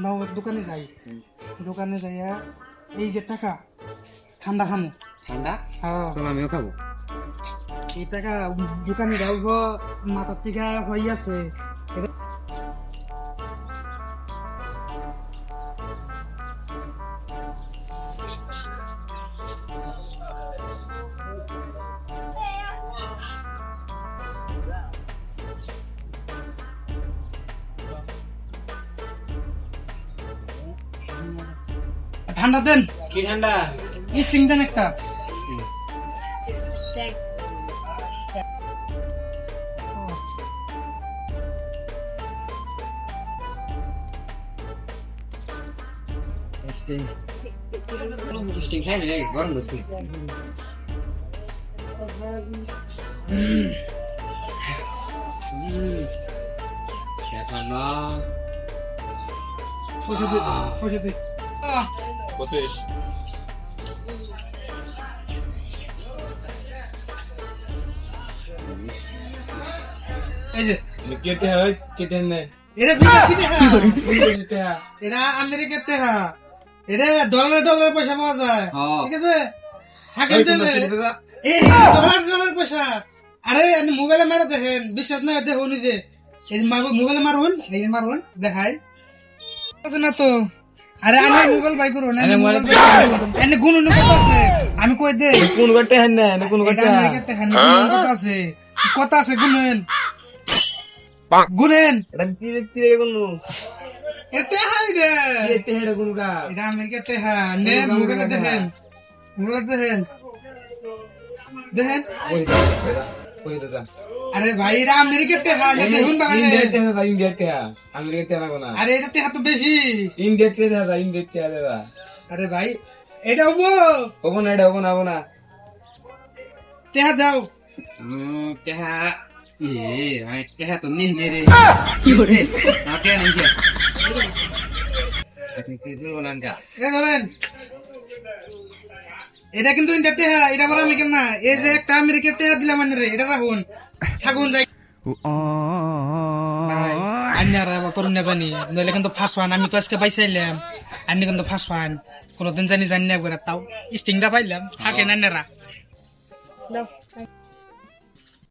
বাবু দোকানে যাই, দোকানে যাইয়া এই যে টাকা ঠান্ডা খামো। ঠান্ডা হ্যাঁ চল আমিও খাবো। এই টাকা দোকানে যাইব মাথার থেকে হয়ে আছে। ঠান্ডা দেন, কি ঠান্ডা? স্টিং দেন একটা। স্টিং খাই না গরম বসি। ঠান্ডা পয়সা দে। বসিস। এই যে কেটে হয় কেটে নে। এটা বিদেশি টাকা, এটা আমেরিকার টাকা, এটা ডলার পয়সা পাওয়া যায়। ঠিক আছে, থাকেন এই ডলার পয়সা। আরে আপনি মোবাইলে মারা দেখেন, বিশ্বাস না দেখুন নিজে। এই মোবাইলে মারুন, এই মারুন দেখাই না তো। আরে আমি মোবাইল বাই করুন, এনে গুণ কত আছে আমি কই দে। কোন করতে হ্যাঁ না কোন করতে আমেরিকার টাকা কত আছে, কত আছে গুনেন গুনেন। এটা কি দেখতে কোন এটা হাই রে, এটা হেডা কোন কা এটা আমেরিকার টাকা। নে মোবাইলে দেখেন, মোবাইলে দেখেন দেখেন। কই দাদা? আরে ভাই এটা আমেরিকার টাকা, দেখুন ইন্ডিয়ার টাকা ইন্ডিয়ার টাকা আমেরিকার টাকা কোনা। আরে এটা টাকা তো বেশি। ইন্ডিয়ার টাকা দাদা ইন্ডিয়ার টাকা দাদা। আরে ভাই এটা হবো হবো না এটা হবো না টাকা দাও। টাকা টাকা তো নিস নে রে। কি করে টাকা নেই কে আপনি কি বলেন কা? এ ধরেন, এটা কিন্তু ইন্ডিয়ার টাকা, এটা বলা আমি কেন না। এই যে একটা আমেরিকার টাকা দিলাম মানে রে, এটা রাখুন থাকুন যাই। আন্যারা আবার করুন না জানি, নইলে কিন্তু ফার্স্ট ওয়ান। আমি তো আজকে পাইছিলাম, আন্নি কিন্তু ফার্স্ট ওয়ান। কোনোদিন জানি না একবার তাও স্টিংটা পাইলাম। থাকেন আন্যারা।